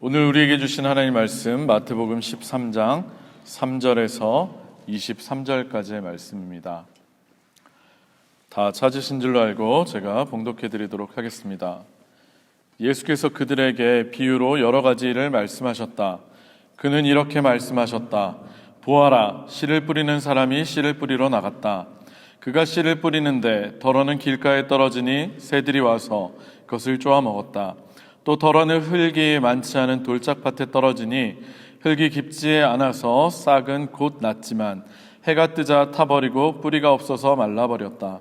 오늘 우리에게 주신 하나님 말씀 마태복음 13장 3절에서 23절까지의 말씀입니다. 다 찾으신 줄로 알고 제가 봉독해 드리도록 하겠습니다. 예수께서 그들에게 비유로 여러 가지 일을 말씀하셨다. 그는 이렇게 말씀하셨다. 보아라, 씨를 뿌리는 사람이 씨를 뿌리러 나갔다. 그가 씨를 뿌리는데 덜어는 길가에 떨어지니 새들이 와서 그것을 쪼아 먹었다. 또 덜어는 흙이 많지 않은 돌짝밭에 떨어지니 흙이 깊지 않아서 싹은 곧 났지만 해가 뜨자 타버리고 뿌리가 없어서 말라버렸다.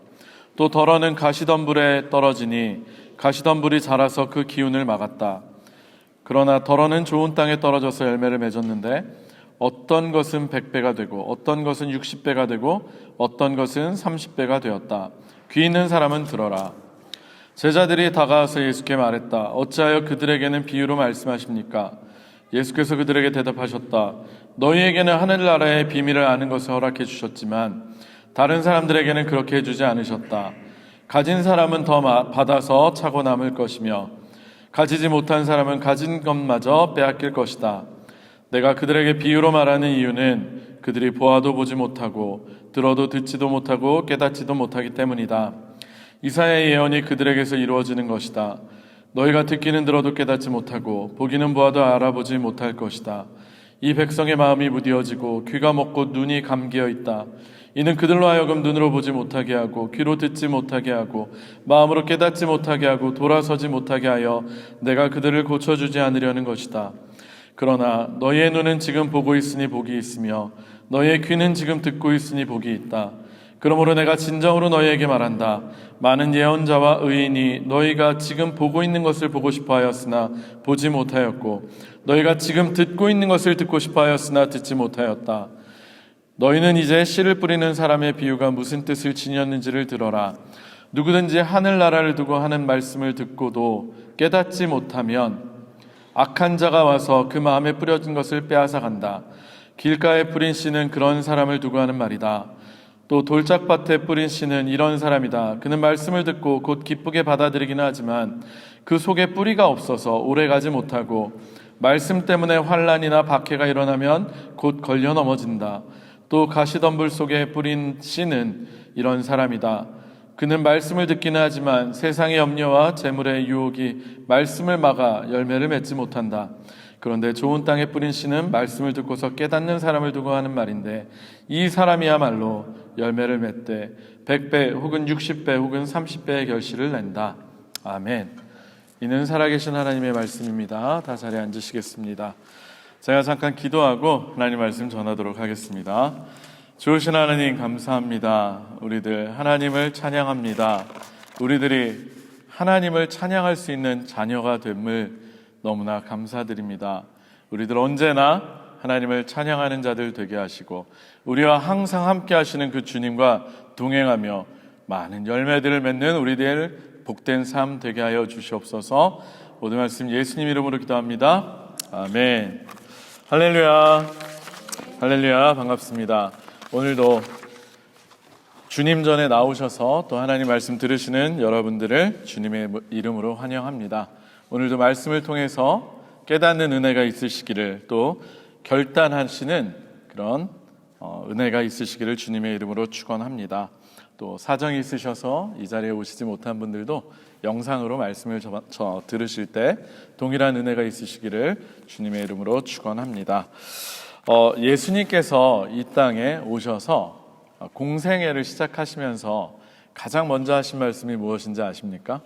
또 덜어는 가시덤불에 떨어지니 가시덤불이 자라서 그 기운을 막았다. 그러나 덜어는 좋은 땅에 떨어져서 열매를 맺었는데 어떤 것은 100배가 되고 어떤 것은 60배가 되고 어떤 것은 30배가 되었다. 귀 있는 사람은 들어라. 제자들이 다가와서 예수께 말했다. 어찌하여 그들에게는 비유로 말씀하십니까? 예수께서 그들에게 대답하셨다. 너희에게는 하늘나라의 비밀을 아는 것을 허락해 주셨지만 다른 사람들에게는 그렇게 해주지 않으셨다. 가진 사람은 더 받아서 차고 남을 것이며 가지지 못한 사람은 가진 것마저 빼앗길 것이다. 내가 그들에게 비유로 말하는 이유는 그들이 보아도 보지 못하고 들어도 듣지도 못하고 깨닫지도 못하기 때문이다. 이사야의 예언이 그들에게서 이루어지는 것이다. 너희가 듣기는 들어도 깨닫지 못하고 보기는 보아도 알아보지 못할 것이다. 이 백성의 마음이 무디어지고 귀가 먹고 눈이 감기어 있다. 이는 그들로 하여금 눈으로 보지 못하게 하고 귀로 듣지 못하게 하고 마음으로 깨닫지 못하게 하고 돌아서지 못하게 하여 내가 그들을 고쳐주지 않으려는 것이다. 그러나 너희의 눈은 지금 보고 있으니 복이 있으며 너희의 귀는 지금 듣고 있으니 복이 있다. 그러므로 내가 진정으로 너희에게 말한다. 많은 예언자와 의인이 너희가 지금 보고 있는 것을 보고 싶어 하였으나 보지 못하였고 너희가 지금 듣고 있는 것을 듣고 싶어 하였으나 듣지 못하였다. 너희는 이제 씨를 뿌리는 사람의 비유가 무슨 뜻을 지녔는지를 들어라. 누구든지 하늘나라를 두고 하는 말씀을 듣고도 깨닫지 못하면 악한 자가 와서 그 마음에 뿌려진 것을 빼앗아 간다. 길가에 뿌린 씨는 그런 사람을 두고 하는 말이다. 또 돌짝밭에 뿌린 씨는 이런 사람이다. 그는 말씀을 듣고 곧 기쁘게 받아들이기는 하지만 그 속에 뿌리가 없어서 오래가지 못하고 말씀 때문에 환난이나 박해가 일어나면 곧 걸려 넘어진다. 또 가시덤불 속에 뿌린 씨는 이런 사람이다. 그는 말씀을 듣기는 하지만 세상의 염려와 재물의 유혹이 말씀을 막아 열매를 맺지 못한다. 그런데 좋은 땅에 뿌린 씨는 말씀을 듣고서 깨닫는 사람을 두고 하는 말인데 이 사람이야말로 열매를 맺되 100배 혹은 60배 혹은 30배의 결실을 낸다. 아멘. 이는 살아계신 하나님의 말씀입니다. 다 자리에 앉으시겠습니다. 제가 잠깐 기도하고 하나님 말씀 전하도록 하겠습니다. 좋으신 하나님 감사합니다. 우리들 하나님을 찬양합니다. 우리들이 하나님을 찬양할 수 있는 자녀가 됨을 너무나 감사드립니다. 우리들 언제나 하나님을 찬양하는 자들 되게 하시고 우리와 항상 함께 하시는 그 주님과 동행하며 많은 열매들을 맺는 우리들 복된 삶 되게 하여 주시옵소서. 모든 말씀 예수님 이름으로 기도합니다. 아멘. 할렐루야. 할렐루야. 반갑습니다. 오늘도 주님 전에 나오셔서 또 하나님 말씀 들으시는 여러분들을 주님의 이름으로 환영합니다. 오늘도 말씀을 통해서 깨닫는 은혜가 있으시기를 또 결단하시는 그런 은혜가 있으시기를 주님의 이름으로 축원합니다. 또 사정이 있으셔서 이 자리에 오시지 못한 분들도 영상으로 말씀을 들으실 때 동일한 은혜가 있으시기를 주님의 이름으로 축원합니다. 예수님께서 이 땅에 오셔서 공생애를 시작하시면서 가장 먼저 하신 말씀이 무엇인지 아십니까?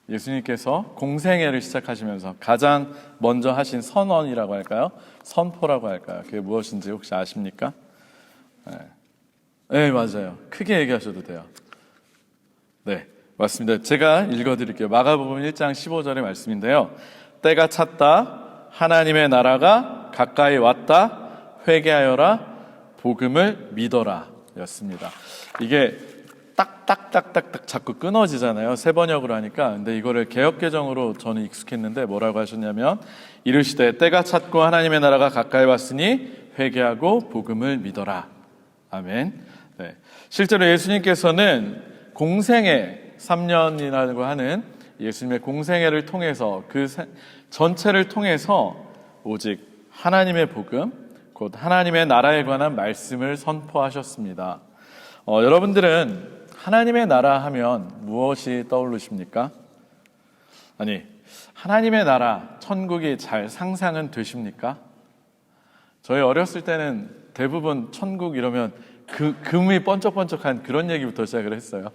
예수님께서 공생애를 시작하시면서 가장 먼저 하신 선언이라고 할까요? 선포라고 할까요? 그게 무엇인지 혹시 아십니까? 네, 맞아요. 크게 얘기하셔도 돼요. 네, 맞습니다. 제가 읽어드릴게요. 마가복음 1장 15절의 말씀인데요. 때가 찼다. 하나님의 나라가 가까이 왔다. 회개하여라. 복음을 믿어라. 였습니다. 이게 딱딱딱딱딱 자꾸 끊어지잖아요. 세 번역으로 하니까. 근데 이거를 개역개정으로 저는 익숙했는데 뭐라고 하셨냐면 이르시되 때가 찼고 하나님의 나라가 가까이 왔으니 회개하고 복음을 믿어라. 아멘. 네. 실제로 예수님께서는 공생애 3년이라고 하는 예수님의 공생애를 통해서 그 전체를 통해서 오직 하나님의 복음, 곧 하나님의 나라에 관한 말씀을 선포하셨습니다. 여러분들은 하나님의 나라 하면 무엇이 떠오르십니까? 아니, 하나님의 나라, 천국이 잘 상상은 되십니까? 저희 어렸을 때는 대부분 천국 이러면 금이 번쩍번쩍한 그런 얘기부터 시작을 했어요.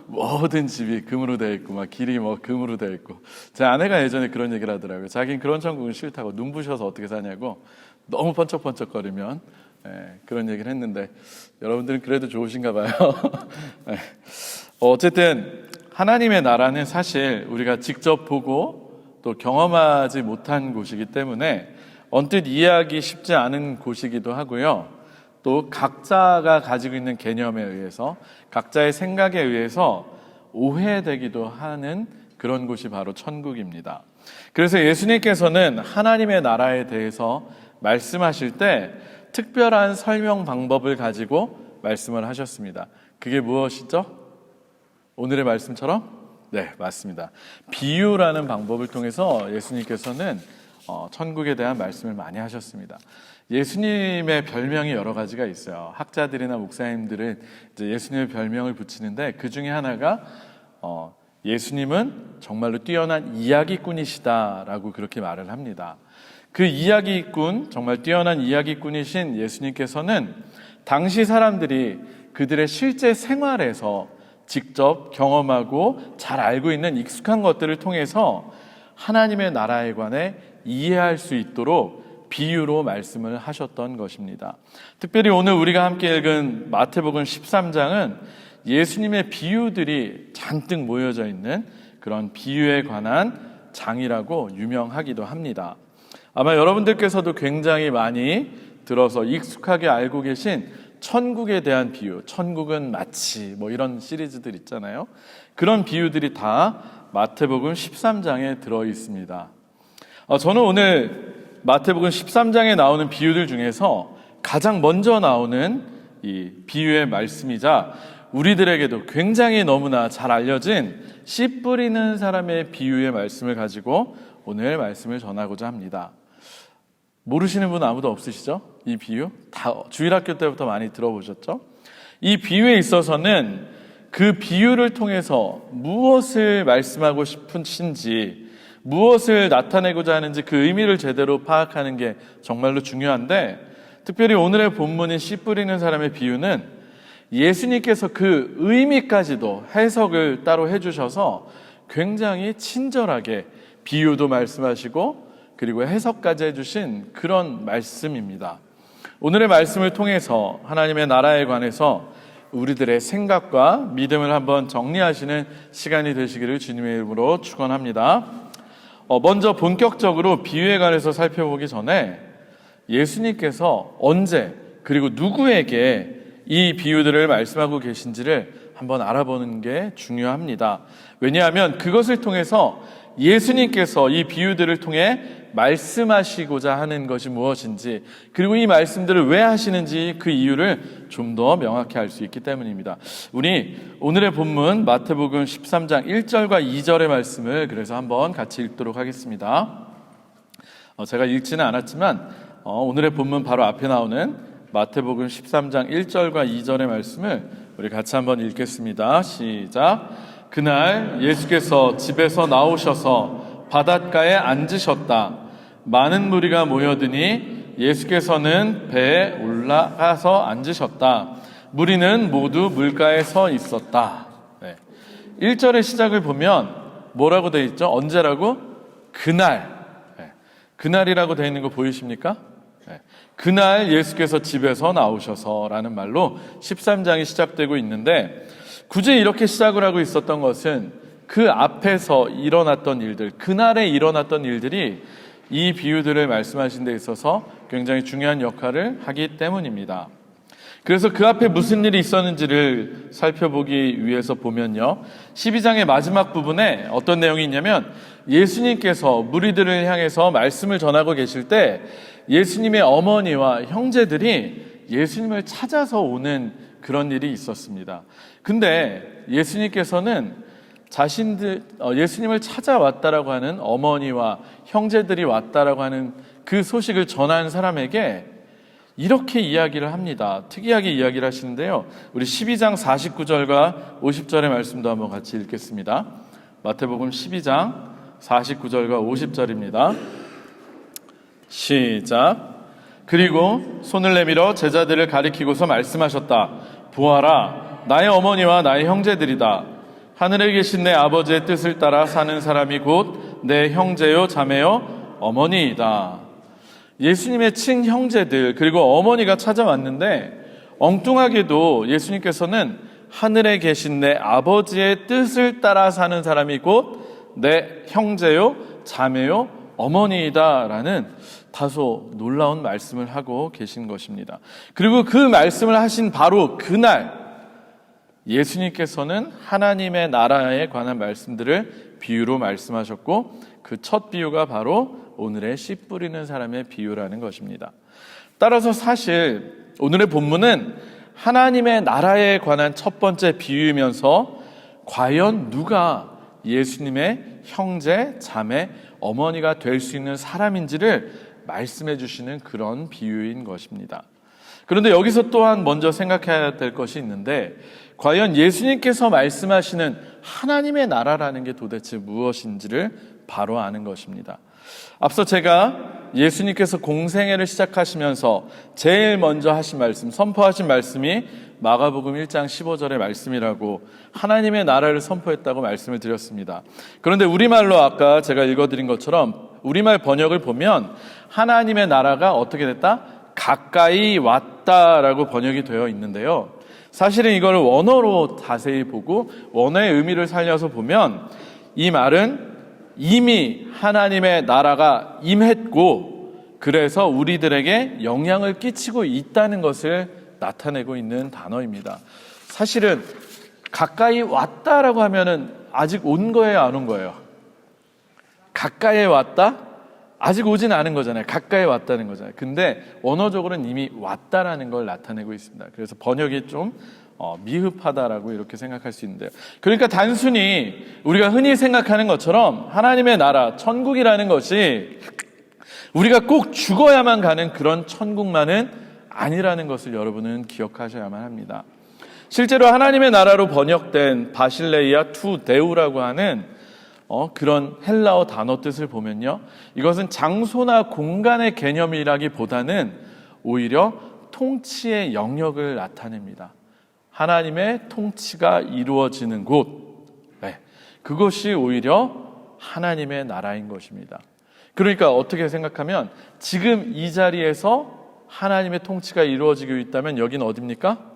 모든 집이 금으로 되어 있고 막 길이 금으로 되어 있고. 제 아내가 예전에 그런 얘기를 하더라고요. 자기는 그런 천국은 싫다고, 눈부셔서 어떻게 사냐고, 너무 번쩍번쩍거리면. 그런 얘기를 했는데 여러분들은 그래도 좋으신가 봐요. 어쨌든 하나님의 나라는 사실 우리가 직접 보고 또 경험하지 못한 곳이기 때문에 언뜻 이해하기 쉽지 않은 곳이기도 하고요. 또 각자가 가지고 있는 개념에 의해서, 각자의 생각에 의해서 오해되기도 하는 그런 곳이 바로 천국입니다. 그래서 예수님께서는 하나님의 나라에 대해서 말씀하실 때 특별한 설명 방법을 가지고 말씀을 하셨습니다. 그게 무엇이죠? 오늘의 말씀처럼? 네, 맞습니다. 비유라는 방법을 통해서 예수님께서는 천국에 대한 말씀을 많이 하셨습니다. 예수님의 별명이 여러 가지가 있어요. 학자들이나 목사님들은 이제 예수님의 별명을 붙이는데 그 중에 하나가 예수님은 정말로 뛰어난 이야기꾼이시다라고 그렇게 말을 합니다. 그 이야기꾼, 정말 뛰어난 이야기꾼이신 예수님께서는 당시 사람들이 그들의 실제 생활에서 직접 경험하고 잘 알고 있는 익숙한 것들을 통해서 하나님의 나라에 관해 이해할 수 있도록 비유로 말씀을 하셨던 것입니다. 특별히 오늘 우리가 함께 읽은 마태복음 13장은 예수님의 비유들이 잔뜩 모여져 있는 그런 비유에 관한 장이라고 유명하기도 합니다. 아마 여러분들께서도 굉장히 많이 들어서 익숙하게 알고 계신 천국에 대한 비유, 천국은 마치 이런 시리즈들 있잖아요. 그런 비유들이 다 마태복음 13장에 들어 있습니다. 저는 오늘 마태복음 13장에 나오는 비유들 중에서 가장 먼저 나오는 이 비유의 말씀이자 우리들에게도 굉장히 너무나 잘 알려진 씨 뿌리는 사람의 비유의 말씀을 가지고 오늘 말씀을 전하고자 합니다. 모르시는 분 아무도 없으시죠? 이 비유? 다 주일학교 때부터 많이 들어보셨죠? 이 비유에 있어서는 그 비유를 통해서 무엇을 말씀하고 싶으신지, 무엇을 나타내고자 하는지 그 의미를 제대로 파악하는 게 정말로 중요한데, 특별히 오늘의 본문인 씨 뿌리는 사람의 비유는 예수님께서 그 의미까지도 해석을 따로 해주셔서 굉장히 친절하게 비유도 말씀하시고 그리고 해석까지 해주신 그런 말씀입니다. 오늘의 말씀을 통해서 하나님의 나라에 관해서 우리들의 생각과 믿음을 한번 정리하시는 시간이 되시기를 주님의 이름으로 축원합니다. 먼저 본격적으로 비유에 관해서 살펴보기 전에 예수님께서 언제 그리고 누구에게 이 비유들을 말씀하고 계신지를 한번 알아보는 게 중요합니다. 왜냐하면 그것을 통해서 예수님께서 이 비유들을 통해 말씀하시고자 하는 것이 무엇인지, 그리고 이 말씀들을 왜 하시는지 그 이유를 좀 더 명확히 알 수 있기 때문입니다. 우리 오늘의 본문 마태복음 13장 1절과 2절의 말씀을 그래서 한번 같이 읽도록 하겠습니다. 제가 읽지는 않았지만 오늘의 본문 바로 앞에 나오는 마태복음 13장 1절과 2절의 말씀을 우리 같이 한번 읽겠습니다. 시작. 그날 예수께서 집에서 나오셔서 바닷가에 앉으셨다. 많은 무리가 모여드니 예수께서는 배에 올라가서 앉으셨다. 무리는 모두 물가에 서 있었다. 1절의 시작을 보면 뭐라고 되어 있죠? 언제라고? 그날. 그날이라고 되어 있는 거 보이십니까? 그날 예수께서 집에서 나오셔서 라는 말로 13장이 시작되고 있는데, 굳이 이렇게 시작을 하고 있었던 것은 그 앞에서 일어났던 일들, 그날에 일어났던 일들이 이 비유들을 말씀하신 데 있어서 굉장히 중요한 역할을 하기 때문입니다. 그래서 그 앞에 무슨 일이 있었는지를 살펴보기 위해서 보면요, 12장의 마지막 부분에 어떤 내용이 있냐면 예수님께서 무리들을 향해서 말씀을 전하고 계실 때 예수님의 어머니와 형제들이 예수님을 찾아서 오는 그런 일이 있었습니다. 근데 예수님께서는 예수님을 찾아왔다라고 하는 어머니와 형제들이 왔다라고 하는 그 소식을 전하는 사람에게 이렇게 이야기를 합니다. 특이하게 이야기를 하시는데요. 우리 12장 49절과 50절의 말씀도 한번 같이 읽겠습니다. 마태복음 12장 49절과 50절입니다. 시작. 그리고 손을 내밀어 제자들을 가리키고서 말씀하셨다. 보아라, 나의 어머니와 나의 형제들이다. 하늘에 계신 내 아버지의 뜻을 따라 사는 사람이 곧 내 형제요 자매요 어머니이다. 예수님의 친형제들 그리고 어머니가 찾아왔는데 엉뚱하게도 예수님께서는 하늘에 계신 내 아버지의 뜻을 따라 사는 사람이 곧 내 형제요 자매요 어머니이다라는 다소 놀라운 말씀을 하고 계신 것입니다. 그리고 그 말씀을 하신 바로 그날 예수님께서는 하나님의 나라에 관한 말씀들을 비유로 말씀하셨고 그 첫 비유가 바로 오늘의 씨 뿌리는 사람의 비유라는 것입니다. 따라서 사실 오늘의 본문은 하나님의 나라에 관한 첫 번째 비유이면서 과연 누가 예수님의 형제, 자매, 어머니가 될 수 있는 사람인지를 말씀해 주시는 그런 비유인 것입니다. 그런데 여기서 또한 먼저 생각해야 될 것이 있는데 과연 예수님께서 말씀하시는 하나님의 나라라는 게 도대체 무엇인지를 바로 아는 것입니다. 앞서 제가 예수님께서 공생애를 시작하시면서 제일 먼저 하신 말씀, 선포하신 말씀이 마가복음 1장 15절의 말씀이라고 하나님의 나라를 선포했다고 말씀을 드렸습니다. 그런데 우리말로 아까 제가 읽어드린 것처럼 우리말 번역을 보면 하나님의 나라가 어떻게 됐다? 가까이 왔다라고 번역이 되어 있는데요. 사실은 이걸 원어로 자세히 보고 원어의 의미를 살려서 보면 이 말은 이미 하나님의 나라가 임했고 그래서 우리들에게 영향을 끼치고 있다는 것을 나타내고 있는 단어입니다. 사실은 가까이 왔다라고 하면은 아직 온 거예요, 안 온 거예요? 가까이 왔다? 아직 오진 않은 거잖아요. 가까이 왔다는 거잖아요. 근데 원어적으로는 이미 왔다라는 걸 나타내고 있습니다. 그래서 번역이 좀 미흡하다라고 이렇게 생각할 수 있는데요. 그러니까 단순히 우리가 흔히 생각하는 것처럼 하나님의 나라, 천국이라는 것이 우리가 꼭 죽어야만 가는 그런 천국만은 아니라는 것을 여러분은 기억하셔야만 합니다. 실제로 하나님의 나라로 번역된 바실레이아 투 데우라고 하는 그런 헬라어 단어 뜻을 보면요, 이것은 장소나 공간의 개념이라기보다는 오히려 통치의 영역을 나타냅니다. 하나님의 통치가 이루어지는 곳, 그것이 오히려 하나님의 나라인 것입니다. 그러니까 어떻게 생각하면 지금 이 자리에서 하나님의 통치가 이루어지고 있다면 여기는 어디입니까?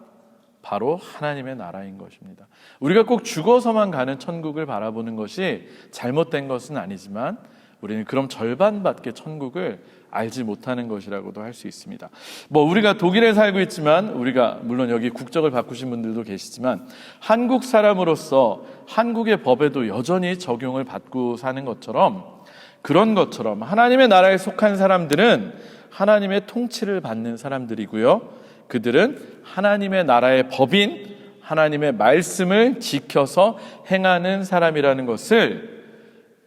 바로 하나님의 나라인 것입니다. 우리가 꼭 죽어서만 가는 천국을 바라보는 것이 잘못된 것은 아니지만 우리는 그럼 절반밖에 천국을 알지 못하는 것이라고도 할 수 있습니다. 우리가 독일에 살고 있지만 우리가 물론 여기 국적을 바꾸신 분들도 계시지만 한국 사람으로서 한국의 법에도 여전히 적용을 받고 사는 것처럼 그런 것처럼 하나님의 나라에 속한 사람들은 하나님의 통치를 받는 사람들이고요. 그들은 하나님의 나라의 법인 하나님의 말씀을 지켜서 행하는 사람이라는 것을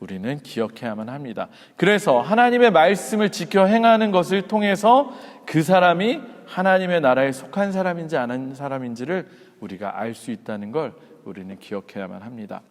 우리는 기억해야만 합니다. 그래서 하나님의 말씀을 지켜 행하는 것을 통해서 그 사람이 하나님의 나라에 속한 사람인지 아닌 사람인지를 우리가 알 수 있다는 걸 우리는 기억해야만 합니다.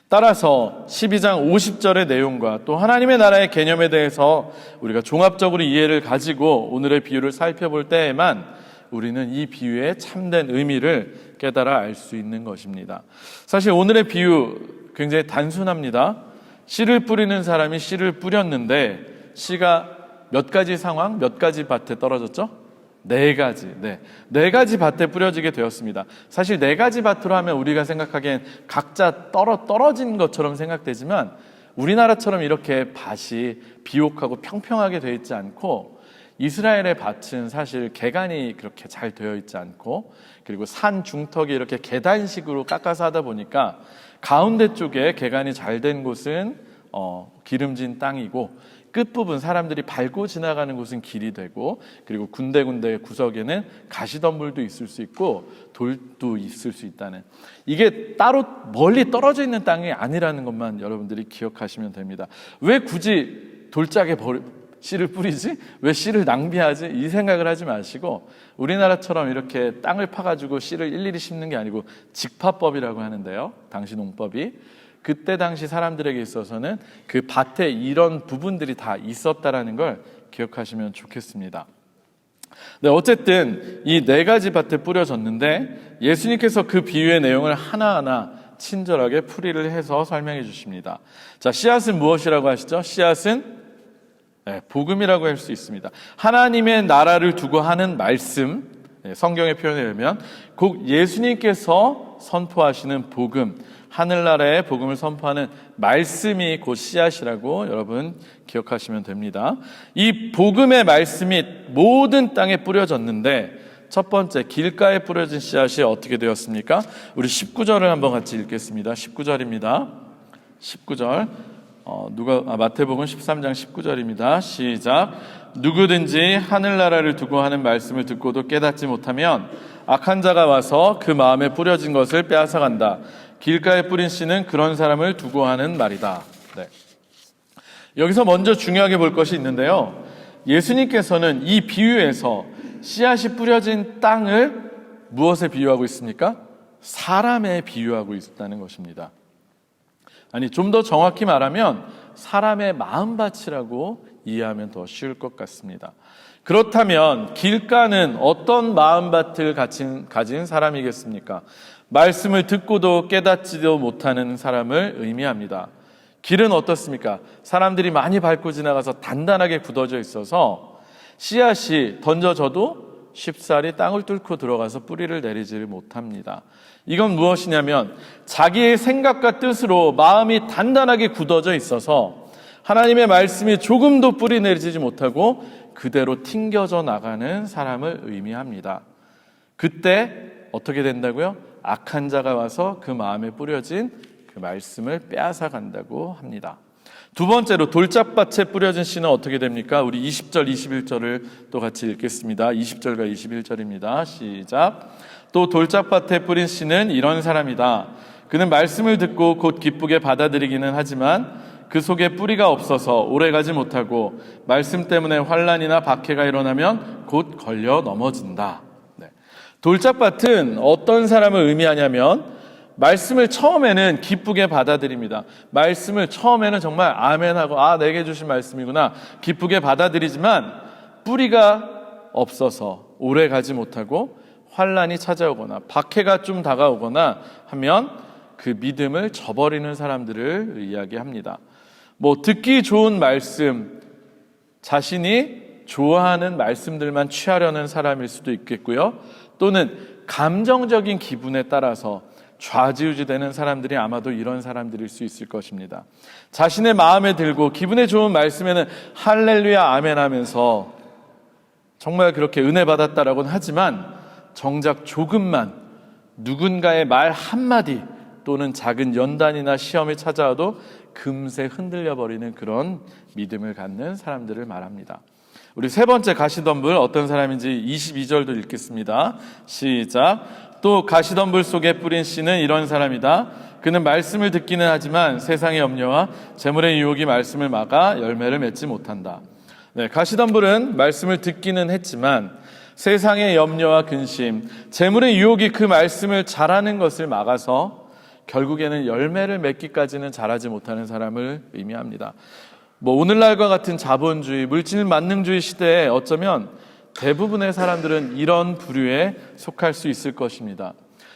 따라서 12장 50절의 내용과 또 하나님의 나라의 개념에 대해서 우리가 종합적으로 이해를 가지고 오늘의 비유를 살펴볼 때에만 우리는 이 비유의 참된 의미를 깨달아 알 수 있는 것입니다. 사실 오늘의 비유 굉장히 단순합니다. 씨를 뿌리는 사람이 씨를 뿌렸는데 씨가 몇 가지 상황, 몇 가지 밭에 떨어졌죠? 네 가지 밭에 뿌려지게 되었습니다. 사실 네 가지 밭으로 하면 우리가 생각하기엔 각자 떨어진 것처럼 생각되지만 우리나라처럼 이렇게 밭이 비옥하고 평평하게 되어 있지 않고 이스라엘의 밭은 사실 개간이 그렇게 잘 되어 있지 않고 그리고 산 중턱이 이렇게 계단식으로 깎아서 하다 보니까 가운데 쪽에 개간이 잘 된 곳은 기름진 땅이고 끝부분 사람들이 밟고 지나가는 곳은 길이 되고 그리고 군데군데 구석에는 가시덤불도 있을 수 있고 돌도 있을 수 있다는, 이게 따로 멀리 떨어져 있는 땅이 아니라는 것만 여러분들이 기억하시면 됩니다. 왜 굳이 돌짝에 씨를 뿌리지? 왜 씨를 낭비하지? 이 생각을 하지 마시고 우리나라처럼 이렇게 땅을 파가지고 씨를 일일이 심는 게 아니고 직파법이라고 하는데요, 당시 농법이. 그때 당시 사람들에게 있어서는 그 밭에 이런 부분들이 다 있었다라는 걸 기억하시면 좋겠습니다. 네, 어쨌든 이 4가지 밭에 뿌려졌는데 예수님께서 그 비유의 내용을 하나하나 친절하게 풀이를 해서 설명해 주십니다. 자, 씨앗은 무엇이라고 하시죠? 씨앗은 복음이라고 할 수 있습니다. 하나님의 나라를 두고 하는 말씀, 성경의 표현에 의하면 곧 예수님께서 선포하시는 복음, 하늘나라의 복음을 선포하는 말씀이 곧 씨앗이라고 여러분 기억하시면 됩니다. 이 복음의 말씀이 모든 땅에 뿌려졌는데 첫 번째, 길가에 뿌려진 씨앗이 어떻게 되었습니까? 우리 19절을 한번 같이 읽겠습니다. 19절입니다. 19절. 마태복음 13장 19절입니다. 시작. 누구든지 하늘나라를 두고 하는 말씀을 듣고도 깨닫지 못하면 악한 자가 와서 그 마음에 뿌려진 것을 빼앗아간다. 길가에 뿌린 씨는 그런 사람을 두고 하는 말이다. 네. 여기서 먼저 중요하게 볼 것이 있는데요, 예수님께서는 이 비유에서 씨앗이 뿌려진 땅을 무엇에 비유하고 있습니까? 사람에 비유하고 있다는 것입니다. 아니, 좀 더 정확히 말하면 사람의 마음밭이라고 이해하면 더 쉬울 것 같습니다. 그렇다면 길가는 어떤 마음밭을 가진 사람이겠습니까? 말씀을 듣고도 깨닫지도 못하는 사람을 의미합니다. 길은 어떻습니까? 사람들이 많이 밟고 지나가서 단단하게 굳어져 있어서 씨앗이 던져져도 쉽사리 땅을 뚫고 들어가서 뿌리를 내리지를 못합니다. 이건 무엇이냐면 자기의 생각과 뜻으로 마음이 단단하게 굳어져 있어서 하나님의 말씀이 조금도 뿌리 내리지 못하고 그대로 튕겨져 나가는 사람을 의미합니다. 그때 어떻게 된다고요? 악한 자가 와서 그 마음에 뿌려진 그 말씀을 빼앗아 간다고 합니다. 두 번째로 돌짝밭에 뿌려진 씨는 어떻게 됩니까? 우리 20절, 21절을 또 같이 읽겠습니다. 20절과 21절입니다. 시작. 또 돌짝밭에 뿌린 씨는 이런 사람이다. 그는 말씀을 듣고 곧 기쁘게 받아들이기는 하지만 그 속에 뿌리가 없어서 오래가지 못하고 말씀 때문에 환난이나 박해가 일어나면 곧 걸려 넘어진다. 네. 돌짝밭은 어떤 사람을 의미하냐면 말씀을 처음에는 기쁘게 받아들입니다. 말씀을 처음에는 정말 아멘하고 내게 주신 말씀이구나 기쁘게 받아들이지만 뿌리가 없어서 오래가지 못하고 환난이 찾아오거나 박해가 좀 다가오거나 하면 그 믿음을 저버리는 사람들을 이야기합니다. 듣기 좋은 말씀, 자신이 좋아하는 말씀들만 취하려는 사람일 수도 있겠고요. 또는 감정적인 기분에 따라서 좌지우지되는 사람들이 아마도 이런 사람들일 수 있을 것입니다. 자신의 마음에 들고 기분에 좋은 말씀에는 할렐루야 아멘 하면서 정말 그렇게 은혜 받았다라고는 하지만 정작 조금만 누군가의 말 한마디 또는 작은 연단이나 시험이 찾아와도 금세 흔들려 버리는 그런 믿음을 갖는 사람들을 말합니다. 우리 세 번째 가시덤불 어떤 사람인지 22절도 읽겠습니다. 시작. 또 가시덤불 속에 뿌린 씨는 이런 사람이다. 그는 말씀을 듣기는 하지만 세상의 염려와 재물의 유혹이 말씀을 막아 열매를 맺지 못한다. 네, 가시덤불은 말씀을 듣기는 했지만 세상의 염려와 근심, 재물의 유혹이 그 말씀을 자라는 것을 막아서 결국에는 열매를 맺기까지는 자라지 못하는 사람을 의미합니다. 오늘날과 같은 자본주의, 물질 만능주의 시대에 어쩌면 대부분의 사람들은 이런 부류에 속할 수 있을 것입니다.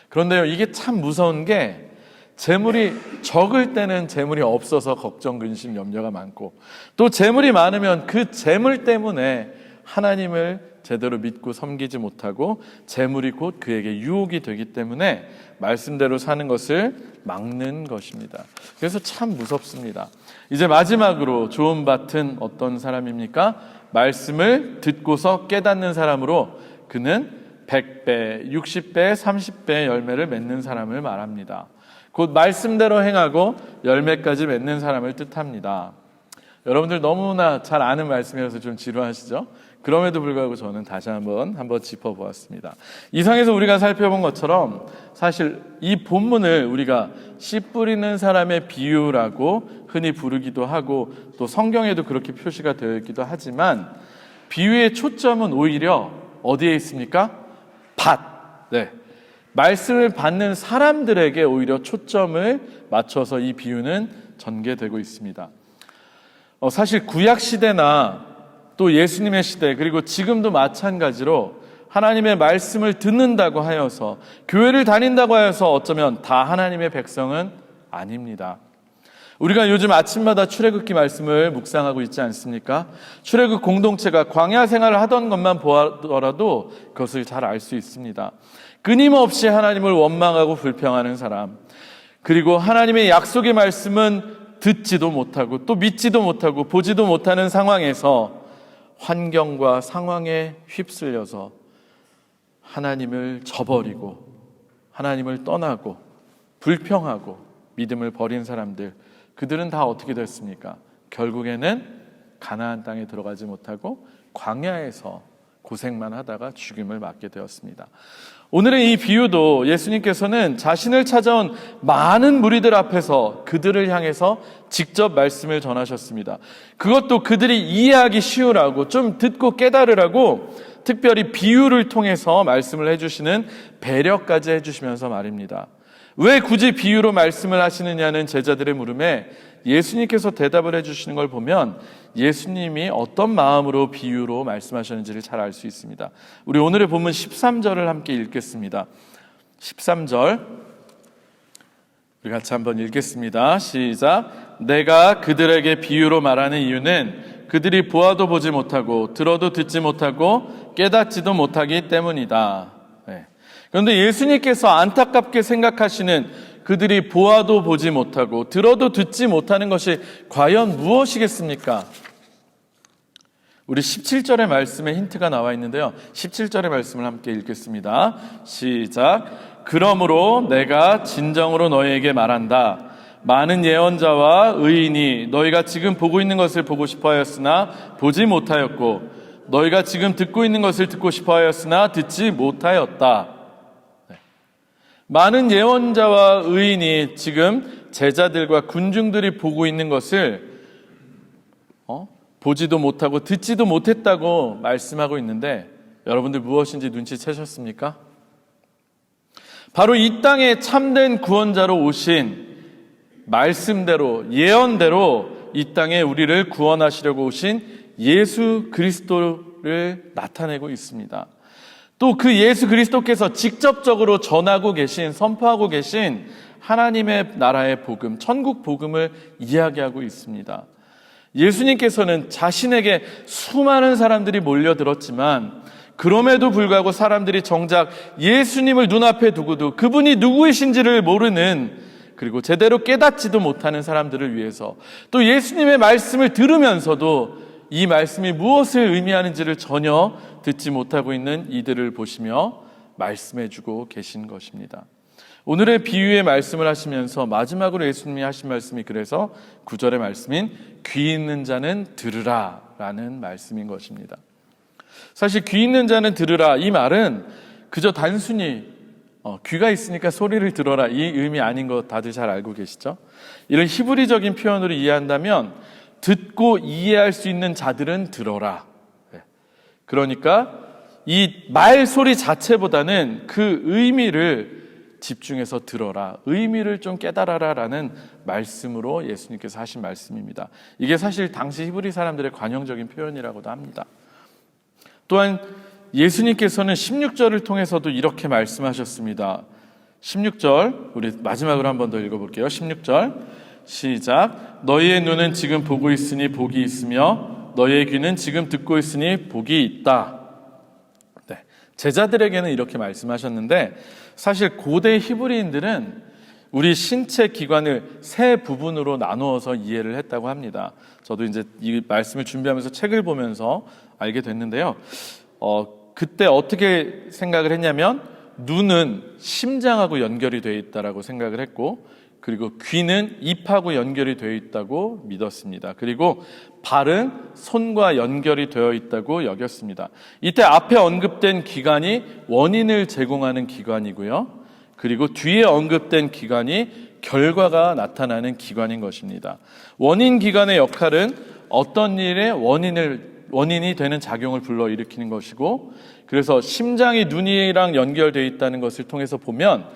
그런데요, 이게 참 무서운 게 재물이 적을 때는 재물이 없어서 걱정, 근심, 염려가 많고 또 재물이 많으면 그 재물 때문에 하나님을 제대로 믿고 섬기지 못하고 재물이 곧 그에게 유혹이 되기 때문에 말씀대로 사는 것을 막는 것입니다. 그래서 참 무섭습니다. 이제 마지막으로 좋은 밭은 어떤 사람입니까? 말씀을 듣고서 깨닫는 사람으로 그는 100배, 60배, 30배의 열매를 맺는 사람을 말합니다. 곧 말씀대로 행하고 열매까지 맺는 사람을 뜻합니다. 여러분들 너무나 잘 아는 말씀이라서 좀 지루하시죠? 그럼에도 불구하고 저는 다시 한번 짚어보았습니다. 이상에서 우리가 살펴본 것처럼 사실 이 본문을 우리가 씨 뿌리는 사람의 비유라고 흔히 부르기도 하고 또 성경에도 그렇게 표시가 되어 있기도 하지만 비유의 초점은 오히려 어디에 있습니까? 밭. 네. 말씀을 받는 사람들에게 오히려 초점을 맞춰서 이 비유는 전개되고 있습니다. 사실 구약 시대나 또 예수님의 시대 그리고 지금도 마찬가지로 하나님의 말씀을 듣는다고 하여서 교회를 다닌다고 하여서 어쩌면 다 하나님의 백성은 아닙니다. 우리가 요즘 아침마다 출애굽기 말씀을 묵상하고 있지 않습니까? 출애굽 공동체가 광야 생활을 하던 것만 보더라도 그것을 잘 알 수 있습니다. 끊임없이 하나님을 원망하고 불평하는 사람, 그리고 하나님의 약속의 말씀은 듣지도 못하고 또 믿지도 못하고 보지도 못하는 상황에서 환경과 상황에 휩쓸려서 하나님을 저버리고 하나님을 떠나고 불평하고 믿음을 버린 사람들, 그들은 다 어떻게 됐습니까? 결국에는 가나안 땅에 들어가지 못하고 광야에서 고생만 하다가 죽임을 맞게 되었습니다. 오늘의 이 비유도 예수님께서는 자신을 찾아온 많은 무리들 앞에서 그들을 향해서 직접 말씀을 전하셨습니다. 그것도 그들이 이해하기 쉬우라고, 좀 듣고 깨달으라고 특별히 비유를 통해서 말씀을 해주시는 배려까지 해주시면서 말입니다. 왜 굳이 비유로 말씀을 하시느냐는 제자들의 물음에 예수님께서 대답을 해주시는 걸 보면 예수님이 어떤 마음으로 비유로 말씀하셨는지를 잘 알 수 있습니다. 우리 오늘의 본문 13절을 함께 읽겠습니다. 13절 우리 같이 한번 읽겠습니다. 시작. 내가 그들에게 비유로 말하는 이유는 그들이 보아도 보지 못하고 들어도 듣지 못하고 깨닫지도 못하기 때문이다. 네. 그런데 예수님께서 안타깝게 생각하시는 그들이 보아도 보지 못하고 들어도 듣지 못하는 것이 과연 무엇이겠습니까? 우리 17절의 말씀에 힌트가 나와 있는데요. 17절의 말씀을 함께 읽겠습니다. 시작. 그러므로 내가 진정으로 너희에게 말한다. 많은 예언자와 의인이 너희가 지금 보고 있는 것을 보고 싶어 하였으나 보지 못하였고 너희가 지금 듣고 있는 것을 듣고 싶어 하였으나 듣지 못하였다. 많은 예언자와 의인이 지금 제자들과 군중들이 보고 있는 것을 보지도 못하고 듣지도 못했다고 말씀하고 있는데 여러분들 무엇인지 눈치채셨습니까? 바로 이 땅에 참된 구원자로 오신 말씀대로 예언대로 이 땅에 우리를 구원하시려고 오신 예수 그리스도를 나타내고 있습니다. 또 그 예수 그리스도께서 직접적으로 전하고 계신, 선포하고 계신 하나님의 나라의 복음, 천국 복음을 이야기하고 있습니다. 예수님께서는 자신에게 수많은 사람들이 몰려들었지만 그럼에도 불구하고 사람들이 정작 예수님을 눈앞에 두고도 그분이 누구이신지를 모르는, 그리고 제대로 깨닫지도 못하는 사람들을 위해서, 또 예수님의 말씀을 들으면서도 이 말씀이 무엇을 의미하는지를 전혀 듣지 못하고 있는 이들을 보시며 말씀해주고 계신 것입니다. 오늘의 비유의 말씀을 하시면서 마지막으로 예수님이 하신 말씀이 그래서 9절의 말씀인 귀 있는 자는 들으라 라는 말씀인 것입니다. 사실 귀 있는 자는 들으라, 이 말은 그저 단순히 귀가 있으니까 소리를 들어라 이 의미 아닌 거 다들 잘 알고 계시죠? 이런 히브리적인 표현으로 이해한다면 듣고 이해할 수 있는 자들은 들어라. 그러니까 이 말소리 자체보다는 그 의미를 집중해서 들어라, 의미를 좀 깨달아라 라는 말씀으로 예수님께서 하신 말씀입니다. 이게 사실 당시 히브리 사람들의 관용적인 표현이라고도 합니다. 또한 예수님께서는 16절을 통해서도 이렇게 말씀하셨습니다. 16절 우리 마지막으로 한 번 더 읽어볼게요. 16절 시작. 너희의 눈은 지금 보고 있으니 복이 있으며 너희의 귀는 지금 듣고 있으니 복이 있다. 네, 제자들에게는 이렇게 말씀하셨는데 사실 고대 히브리인들은 우리 신체 기관을 세 부분으로 나누어서 이해를 했다고 합니다. 저도 이제 이 말씀을 준비하면서 책을 보면서 알게 됐는데요. 그때 어떻게 생각을 했냐면 눈은 심장하고 연결이 되어 있다라고 생각을 했고 그리고 귀는 입하고 연결이 되어 있다고 믿었습니다. 그리고 발은 손과 연결이 되어 있다고 여겼습니다. 이때 앞에 언급된 기관이 원인을 제공하는 기관이고요. 그리고 뒤에 언급된 기관이 결과가 나타나는 기관인 것입니다. 원인 기관의 역할은 어떤 일의 원인이 되는 작용을 불러일으키는 것이고, 그래서 심장이 눈이랑 연결되어 있다는 것을 통해서 보면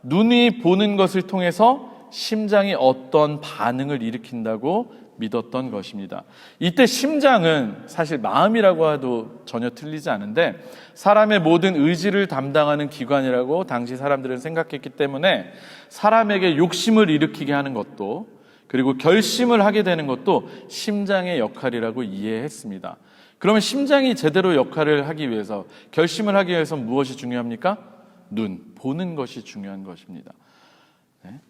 눈이 보는 것을 통해서 심장이 어떤 반응을 일으킨다고 믿었던 것입니다. 이때 심장은 사실 마음이라고 해도 전혀 틀리지 않은데 사람의 모든 의지를 담당하는 기관이라고 당시 사람들은 생각했기 때문에 사람에게 욕심을 일으키게 하는 것도, 그리고 결심을 하게 되는 것도 심장의 역할이라고 이해했습니다. 그러면 심장이 제대로 역할을 하기 위해서, 결심을 하기 위해서 무엇이 중요합니까? 눈, 보는 것이 중요한 것입니다. 네?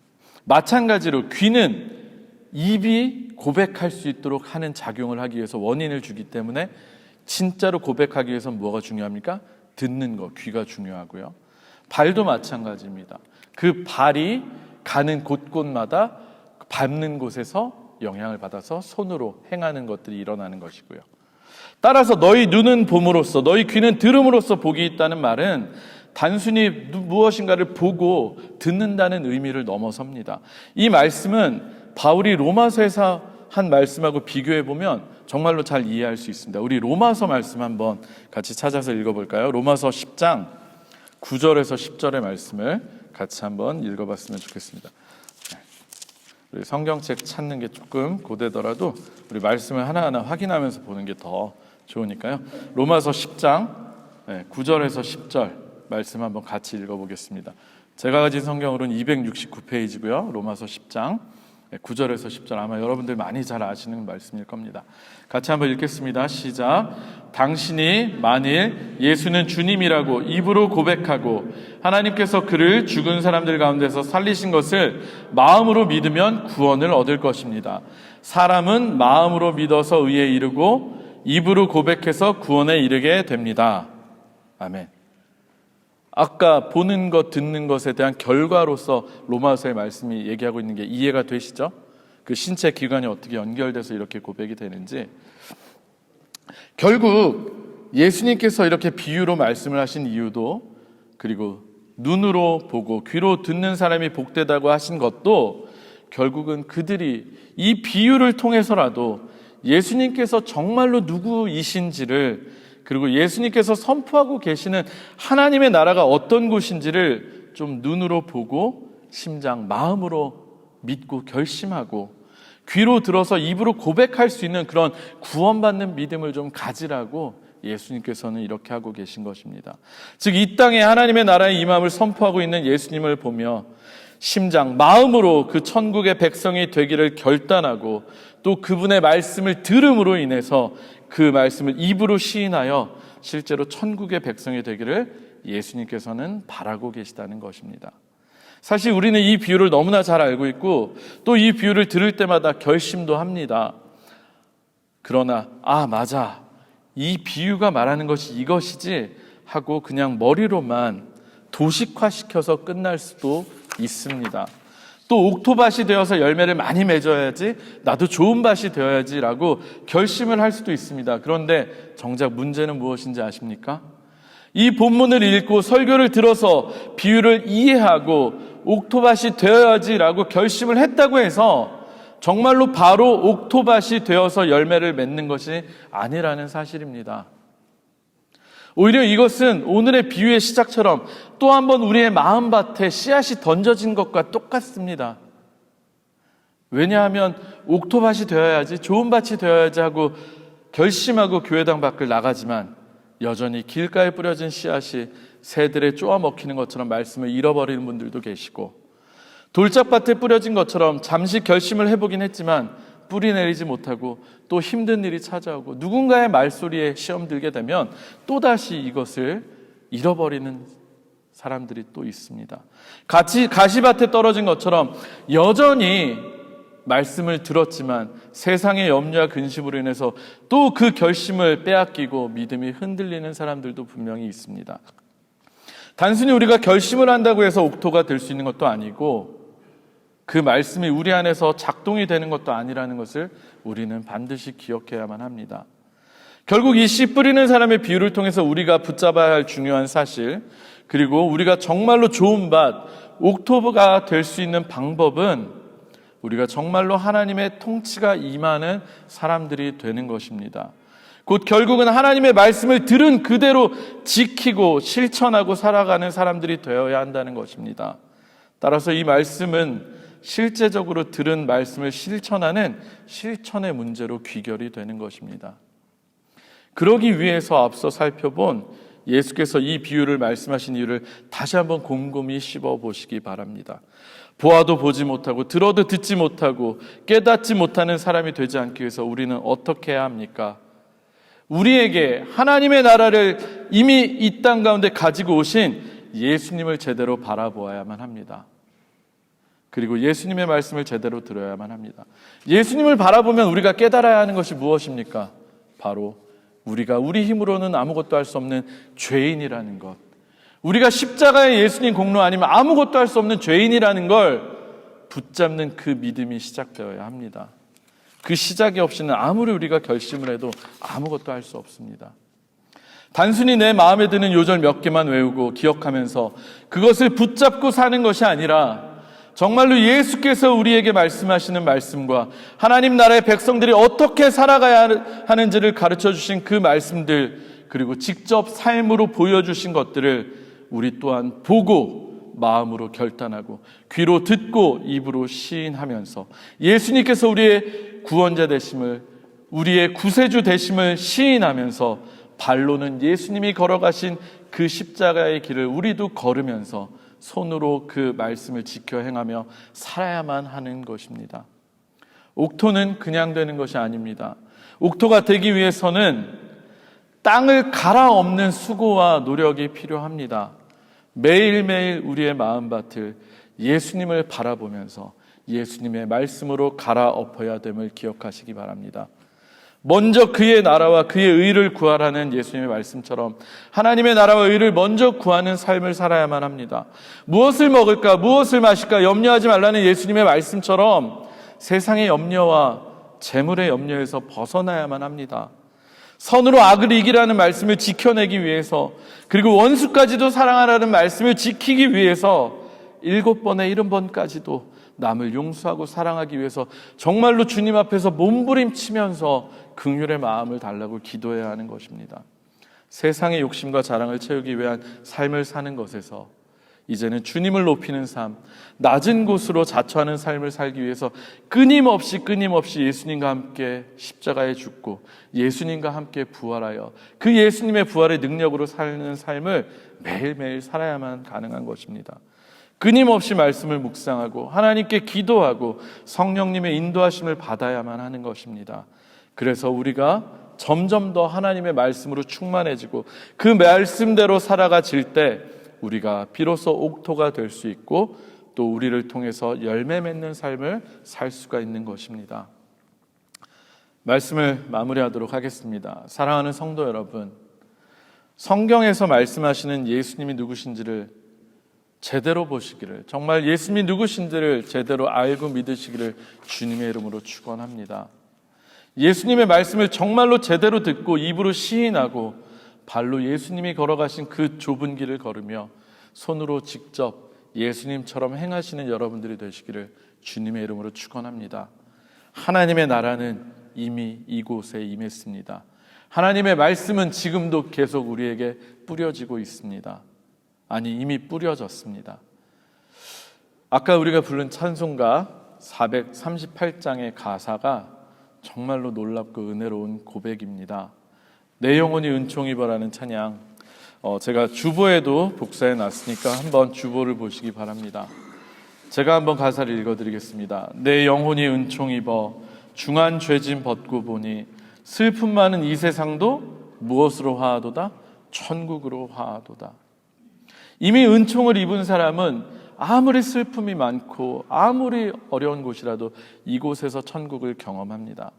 마찬가지로 귀는 입이 고백할 수 있도록 하는 작용을 하기 위해서 원인을 주기 때문에 진짜로 고백하기 위해서 뭐가 중요합니까? 듣는 것, 귀가 중요하고요. 발도 마찬가지입니다. 그 발이 가는 곳곳마다 밟는 곳에서 영향을 받아서 손으로 행하는 것들이 일어나는 것이고요. 따라서 너희 눈은 봄으로써, 너희 귀는 들음으로써 복이 있다는 말은 단순히 무엇인가를 보고 듣는다는 의미를 넘어섭니다. 이 말씀은 바울이 로마서에서 한 말씀하고 비교해 보면 정말로 잘 이해할 수 있습니다. 우리 로마서 말씀 한번 같이 찾아서 읽어볼까요? 로마서 10장 9절에서 10절의 말씀을 같이 한번 읽어봤으면 좋겠습니다. 우리 성경책 찾는 게 조금 고되더라도 우리 말씀을 하나하나 확인하면서 보는 게 더 좋으니까요. 로마서 10장 9절에서 10절 말씀 한번 같이 읽어보겠습니다. 제가 가진 성경으로는 269페이지고요. 로마서 10장 9절에서 10절, 아마 여러분들 많이 잘 아시는 말씀일 겁니다. 같이 한번 읽겠습니다. 시작. 당신이 만일 예수는 주님이라고 입으로 고백하고 하나님께서 그를 죽은 사람들 가운데서 살리신 것을 마음으로 믿으면 구원을 얻을 것입니다. 사람은 마음으로 믿어서 의에 이르고 입으로 고백해서 구원에 이르게 됩니다. 아멘. 아까 보는 것, 듣는 것에 대한 결과로서 로마서의 말씀이 얘기하고 있는 게 이해가 되시죠? 그 신체 기관이 어떻게 연결돼서 이렇게 고백이 되는지. 결국 예수님께서 이렇게 비유로 말씀을 하신 이유도, 그리고 눈으로 보고 귀로 듣는 사람이 복되다고 하신 것도 결국은 그들이 이 비유를 통해서라도 예수님께서 정말로 누구이신지를, 그리고 예수님께서 선포하고 계시는 하나님의 나라가 어떤 곳인지를 좀 눈으로 보고 심장, 마음으로 믿고 결심하고 귀로 들어서 입으로 고백할 수 있는 그런 구원받는 믿음을 좀 가지라고 예수님께서는 이렇게 하고 계신 것입니다. 즉, 이 땅에 하나님의 나라의 임함을 선포하고 있는 예수님을 보며 심장, 마음으로 그 천국의 백성이 되기를 결단하고 또 그분의 말씀을 들음으로 인해서 그 말씀을 입으로 시인하여 실제로 천국의 백성이 되기를 예수님께서는 바라고 계시다는 것입니다. 사실 우리는 이 비유를 너무나 잘 알고 있고 또 이 비유를 들을 때마다 결심도 합니다. 그러나 맞아, 이 비유가 말하는 것이 이것이지 하고 그냥 머리로만 도식화시켜서 끝날 수도 있습니다. 또 옥토밭이 되어서 열매를 많이 맺어야지, 나도 좋은 밭이 되어야지라고 결심을 할 수도 있습니다. 그런데 정작 문제는 무엇인지 아십니까? 이 본문을 읽고 설교를 들어서 비유를 이해하고 옥토밭이 되어야지라고 결심을 했다고 해서 정말로 바로 옥토밭이 되어서 열매를 맺는 것이 아니라는 사실입니다. 오히려 이것은 오늘의 비유의 시작처럼 또 한 번 우리의 마음밭에 씨앗이 던져진 것과 똑같습니다. 왜냐하면 옥토밭이 되어야지, 좋은 밭이 되어야지 하고 결심하고 교회당 밖을 나가지만 여전히 길가에 뿌려진 씨앗이 새들에 쪼아 먹히는 것처럼 말씀을 잃어버리는 분들도 계시고, 돌짝밭에 뿌려진 것처럼 잠시 결심을 해보긴 했지만 뿌리 내리지 못하고 또 힘든 일이 찾아오고 누군가의 말소리에 시험 들게 되면 또다시 이것을 잃어버리는 사람들이 또 있습니다. 가시밭에 떨어진 것처럼 여전히 말씀을 들었지만 세상의 염려와 근심으로 인해서 또 그 결심을 빼앗기고 믿음이 흔들리는 사람들도 분명히 있습니다. 단순히 우리가 결심을 한다고 해서 옥토가 될 수 있는 것도 아니고, 그 말씀이 우리 안에서 작동이 되는 것도 아니라는 것을 우리는 반드시 기억해야만 합니다. 결국 이 씨 뿌리는 사람의 비유를 통해서 우리가 붙잡아야 할 중요한 사실, 그리고 우리가 정말로 좋은 밭, 옥토버가 될 수 있는 방법은 우리가 정말로 하나님의 통치가 임하는 사람들이 되는 것입니다. 곧 결국은 하나님의 말씀을 들은 그대로 지키고 실천하고 살아가는 사람들이 되어야 한다는 것입니다. 따라서 이 말씀은 실제적으로 들은 말씀을 실천하는 실천의 문제로 귀결이 되는 것입니다. 그러기 위해서 앞서 살펴본 예수께서 이 비유를 말씀하신 이유를 다시 한번 곰곰이 씹어보시기 바랍니다. 보아도 보지 못하고 들어도 듣지 못하고 깨닫지 못하는 사람이 되지 않기 위해서 우리는 어떻게 해야 합니까? 우리에게 하나님의 나라를 이미 이 땅 가운데 가지고 오신 예수님을 제대로 바라보아야만 합니다. 그리고 예수님의 말씀을 제대로 들어야만 합니다. 예수님을 바라보면 우리가 깨달아야 하는 것이 무엇입니까? 바로 우리가 우리 힘으로는 아무것도 할 수 없는 죄인이라는 것, 우리가 십자가의 예수님 공로 아니면 아무것도 할 수 없는 죄인이라는 걸 붙잡는 그 믿음이 시작되어야 합니다. 그 시작이 없이는 아무리 우리가 결심을 해도 아무것도 할 수 없습니다. 단순히 내 마음에 드는 요절 몇 개만 외우고 기억하면서 그것을 붙잡고 사는 것이 아니라 정말로 예수께서 우리에게 말씀하시는 말씀과 하나님 나라의 백성들이 어떻게 살아가야 하는지를 가르쳐 주신 그 말씀들, 그리고 직접 삶으로 보여주신 것들을 우리 또한 보고 마음으로 결단하고 귀로 듣고 입으로 시인하면서 예수님께서 우리의 구원자 되심을, 우리의 구세주 되심을 시인하면서 발로는 예수님이 걸어가신 그 십자가의 길을 우리도 걸으면서 손으로 그 말씀을 지켜 행하며 살아야만 하는 것입니다. 옥토는 그냥 되는 것이 아닙니다. 옥토가 되기 위해서는 땅을 갈아엎는 수고와 노력이 필요합니다. 매일매일 우리의 마음밭을 예수님을 바라보면서 예수님의 말씀으로 갈아엎어야 됨을 기억하시기 바랍니다. 먼저 그의 나라와 그의 의를 구하라는 예수님의 말씀처럼 하나님의 나라와 의를 먼저 구하는 삶을 살아야만 합니다. 무엇을 먹을까, 무엇을 마실까 염려하지 말라는 예수님의 말씀처럼 세상의 염려와 재물의 염려에서 벗어나야만 합니다. 선으로 악을 이기라는 말씀을 지켜내기 위해서, 그리고 원수까지도 사랑하라는 말씀을 지키기 위해서 7번에 70번까지도 남을 용서하고 사랑하기 위해서 정말로 주님 앞에서 몸부림치면서 긍휼의 마음을 달라고 기도해야 하는 것입니다. 세상의 욕심과 자랑을 채우기 위한 삶을 사는 것에서 이제는 주님을 높이는 삶, 낮은 곳으로 자처하는 삶을 살기 위해서 끊임없이 예수님과 함께 십자가에 죽고 예수님과 함께 부활하여 그 예수님의 부활의 능력으로 사는 삶을 매일매일 살아야만 가능한 것입니다. 끊임없이 말씀을 묵상하고 하나님께 기도하고 성령님의 인도하심을 받아야만 하는 것입니다. 그래서 우리가 점점 더 하나님의 말씀으로 충만해지고 그 말씀대로 살아가질 때 우리가 비로소 옥토가 될 수 있고 또 우리를 통해서 열매 맺는 삶을 살 수가 있는 것입니다. 말씀을 마무리하도록 하겠습니다. 사랑하는 성도 여러분, 성경에서 말씀하시는 예수님이 누구신지를 제대로 보시기를, 정말 예수님이 누구신지를 제대로 알고 믿으시기를 주님의 이름으로 축원합니다. 예수님의 말씀을 정말로 제대로 듣고 입으로 시인하고 발로 예수님이 걸어가신 그 좁은 길을 걸으며 손으로 직접 예수님처럼 행하시는 여러분들이 되시기를 주님의 이름으로 축원합니다. 하나님의 나라는 이미 이곳에 임했습니다. 하나님의 말씀은 지금도 계속 우리에게 뿌려지고 있습니다. 아니, 이미 뿌려졌습니다. 아까 우리가 부른 찬송가 438장의 가사가 정말로 놀랍고 은혜로운 고백입니다. 내 영혼이 은총 입어라는 찬양, 제가 주보에도 복사해 놨으니까 한번 주보를 보시기 바랍니다. 제가 한번 가사를 읽어드리겠습니다. 내 영혼이 은총 입어 중한 죄짐 벗고 보니 슬픔 많은 이 세상도 무엇으로 화하도다? 천국으로 화하도다. 이미 은총을 입은 사람은 아무리 슬픔이 많고 아무리 어려운 곳이라도 이곳에서 천국을 경험합니다.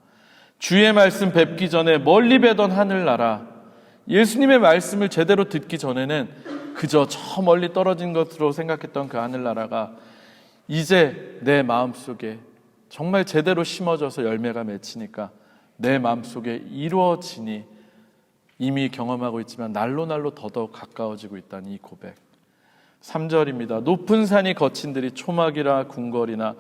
주의 말씀 뵙기 전에 멀리 뵈던 하늘나라, 예수님의 말씀을 제대로 듣기 전에는 그저 저 멀리 떨어진 것으로 생각했던 그 하늘나라가 이제 내 마음속에 정말 제대로 심어져서 열매가 맺히니까 내 마음속에 이루어지니 이미 경험하고 있지만 날로 날로 더더욱 가까워지고 있다는 이 고백. 3절입니다. 높은 산이 거친들이 초막이라 궁궐이나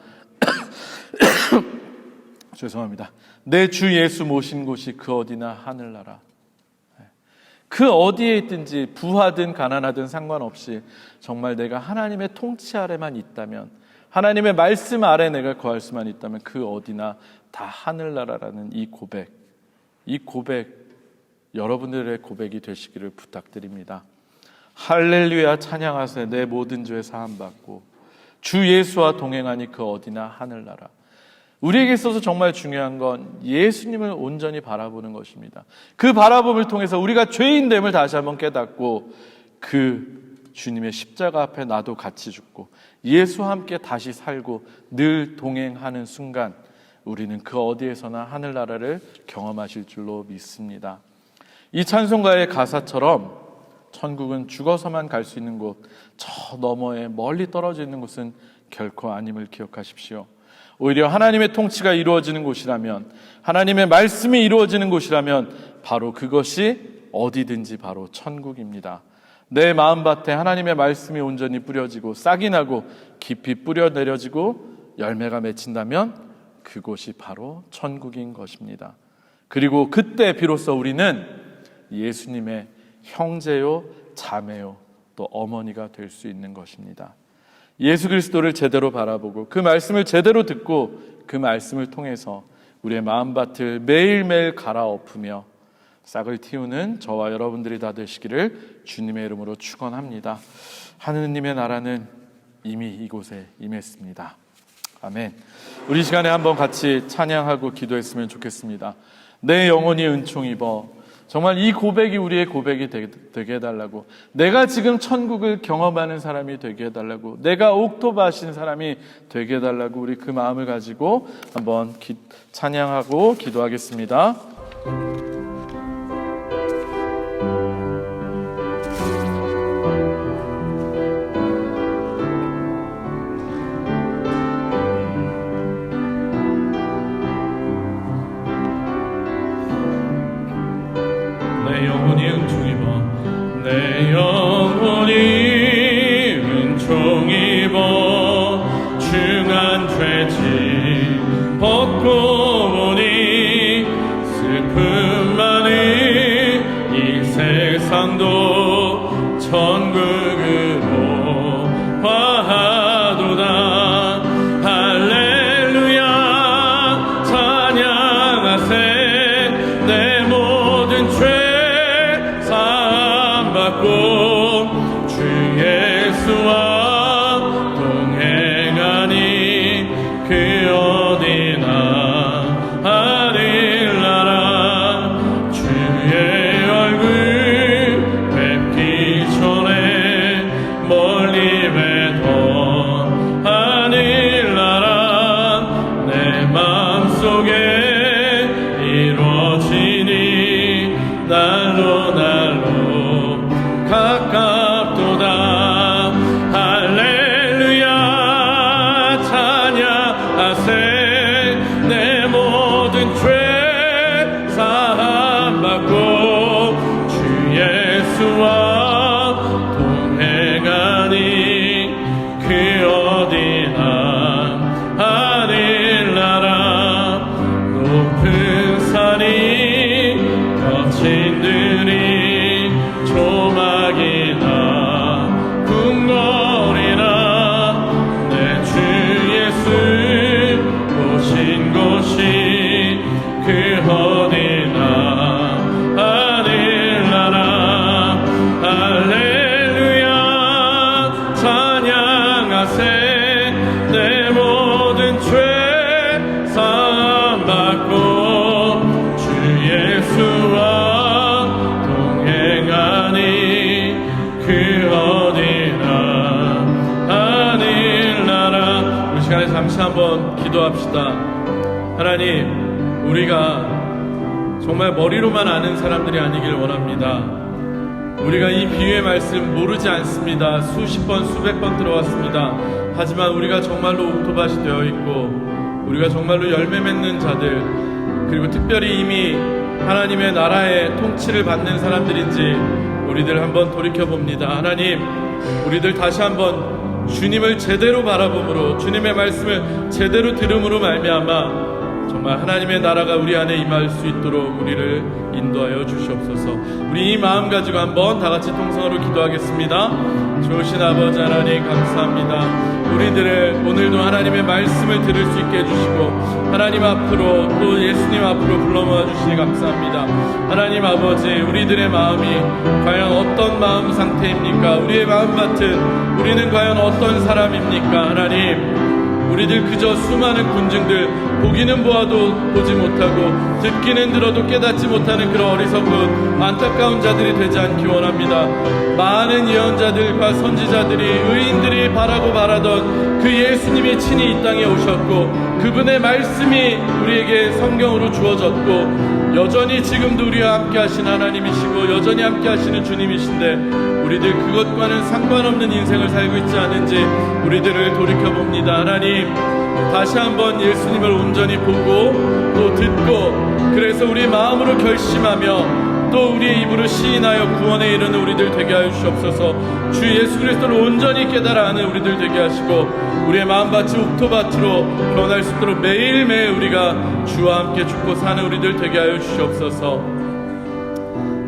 죄송합니다. 내 주 예수 모신 곳이 그 어디나 하늘나라. 그 어디에 있든지 부하든 가난하든 상관없이 정말 내가 하나님의 통치 아래만 있다면, 하나님의 말씀 아래 내가 거할 수만 있다면 그 어디나 다 하늘나라라는 이 고백, 여러분들의 고백이 되시기를 부탁드립니다. 할렐루야 찬양하세. 내 모든 죄 사함받고 주 예수와 동행하니 그 어디나 하늘나라. 우리에게 있어서 정말 중요한 건 예수님을 온전히 바라보는 것입니다. 그 바라봄을 통해서 우리가 죄인됨을 다시 한번 깨닫고 그 주님의 십자가 앞에 나도 같이 죽고 예수와 함께 다시 살고 늘 동행하는 순간 우리는 그 어디에서나 하늘나라를 경험하실 줄로 믿습니다. 이 찬송가의 가사처럼 천국은 죽어서만 갈 수 있는 곳, 저 너머에 멀리 떨어져 있는 곳은 결코 아님을 기억하십시오. 오히려 하나님의 통치가 이루어지는 곳이라면, 하나님의 말씀이 이루어지는 곳이라면 바로 그것이 어디든지 바로 천국입니다. 내 마음밭에 하나님의 말씀이 온전히 뿌려지고 싹이 나고 깊이 뿌려 내려지고 열매가 맺힌다면 그곳이 바로 천국인 것입니다. 그리고 그때 비로소 우리는 예수님의 형제요, 자매요, 또 어머니가 될 수 있는 것입니다. 예수 그리스도를 제대로 바라보고 그 말씀을 제대로 듣고 그 말씀을 통해서 우리의 마음밭을 매일매일 갈아엎으며 싹을 틔우는 저와 여러분들이 다 되시기를 주님의 이름으로 축원합니다. 하느님의 나라는 이미 이곳에 임했습니다. 아멘. 우리 이 시간에 한번 같이 찬양하고 기도했으면 좋겠습니다. 내 영혼이 은총 입어. 정말 이 고백이 우리의 고백이 되게 해달라고, 내가 지금 천국을 경험하는 사람이 되게 해달라고, 내가 옥토바신 사람이 되게 해달라고 우리 그 마음을 가지고 한번 찬양하고 기도하겠습니다. 내 영혼이 은총 입어, 내 영혼이 은총 입어, 중한 죄짐 벗고 보니 슬픔 많은 이 세상도 천국으로 화하도다. 할렐루야 찬양하세. 내 모든 죄 받고 주 예수와 동행하니 그 어디나 하늘나라. 주의 얼굴 뵙기 전에 멀리 뵈던 하늘나라. 내 마음속에 이루어지니 날로 날로 가깝도다. 할렐루야 찬양하세. 내 모든 죄 사함받고 주 예수와 동행하니 그 어디나 하늘나라. 높은 산이 거친 들이 초막이나 궁궐이나 내 주 예수 모신 곳이 그 어디나 하늘나라. 할렐루야 찬양하세. 내 모든 죄 사함받고 주 예수와 동행하니 그 어디나 하늘나라. 우리 시간에 잠시 한번 기도합시다. 하나님, 우리가 정말 머리로만 아는 사람들이 아니길 원합니다. 우리가 이 비유의 말씀 모르지 않습니다. 수십 번, 수백 번 들어왔습니다. 하지만 우리가 정말로 옥토밭이 되어 있고, 우리가 정말로 열매 맺는 자들, 그리고 특별히 이미 하나님의 나라의 통치를 받는 사람들인지 우리들 한번 돌이켜봅니다. 하나님, 우리들 다시 한번 주님을 제대로 바라봄으로, 주님의 말씀을 제대로 들음으로 말미암아 정말 하나님의 나라가 우리 안에 임할 수 있도록 우리를 인도하여 주시옵소서. 우리 이 마음 가지고 한번 다 같이 통성으로 기도하겠습니다. 좋으신 아버지 하나님, 감사합니다. 우리들을 오늘도 하나님의 말씀을 들을 수 있게 해주시고, 하나님 앞으로 또 예수님 앞으로 불러 모아 주시니 감사합니다. 하나님 아버지, 우리들의 마음이 과연 어떤 마음 상태입니까? 우리의 마음밭은 우리는 과연 어떤 사람입니까? 하나님, 우리들 그저 수많은 군중들, 보기는 보아도 보지 못하고 듣기는 들어도 깨닫지 못하는 그런 어리석은 안타까운 자들이 되지 않기 원합니다. 많은 예언자들과 선지자들이, 의인들이 바라고 바라던 그 예수님이 친히 이 땅에 오셨고, 그분의 말씀이 우리에게 성경으로 주어졌고, 여전히 지금도 우리와 함께 하신 하나님이시고 여전히 함께 하시는 주님이신데, 우리들 그것과는 상관없는 인생을 살고 있지 않은지 우리들을 돌이켜봅니다. 하나님, 다시 한번 예수님을 온전히 보고 또 듣고, 그래서 우리 마음으로 결심하며 또 우리의 입으로 시인하여 구원에 이르는 우리들 되게 하여 주시옵소서. 주 예수 그리스도를 온전히 깨달아 아는 우리들 되게 하시고, 우리의 마음밭이 옥토밭으로 변할 수 있도록 매일매일 우리가 주와 함께 죽고 사는 우리들 되게 하여 주시옵소서.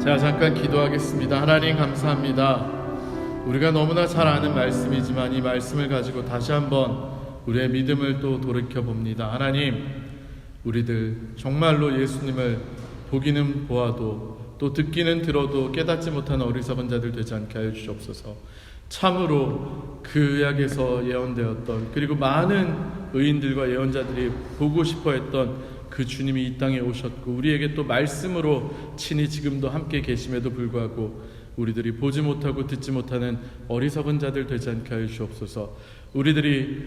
제가 잠깐 기도하겠습니다. 하나님, 감사합니다. 우리가 너무나 잘 아는 말씀이지만 이 말씀을 가지고 다시 한번 우리의 믿음을 또 돌이켜봅니다. 하나님, 우리들 정말로 예수님을 보기는 보아도 또 듣기는 들어도 깨닫지 못하는 어리석은 자들 되지 않게 하여 주시옵소서. 참으로 그 약에서 예언되었던, 그리고 많은 의인들과 예언자들이 보고 싶어 했던 그 주님이 이 땅에 오셨고, 우리에게 또 말씀으로 친히 지금도 함께 계심에도 불구하고 우리들이 보지 못하고 듣지 못하는 어리석은 자들 되지 않게 하여 주옵소서. 우리들이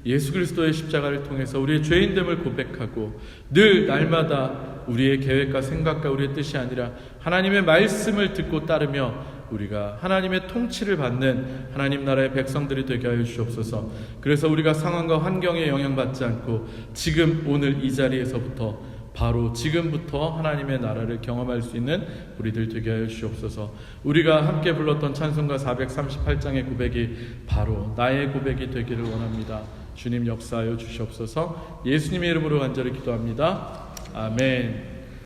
예수 그리스도의 십자가를 통해서 우리의 죄인됨을 고백하고, 늘 날마다 우리의 계획과 생각과 우리의 뜻이 아니라 하나님의 말씀을 듣고 따르며 우리가 하나님의 통치를 받는 하나님 나라의 백성들이 되게 하여 주옵소서. 그래서 우리가 상황과 환경에 영향받지 않고 지금 오늘 이 자리에서부터, 바로 지금부터 하나님의 나라를 경험할 수 있는 우리들 되게 하여 주옵소서. 우리가 함께 불렀던 찬송가 438장의 고백이 바로 나의 고백이 되기를 원합니다. 주님 역사하여 주시옵소서. 예수님의 이름으로 간절히 기도합니다. 아멘.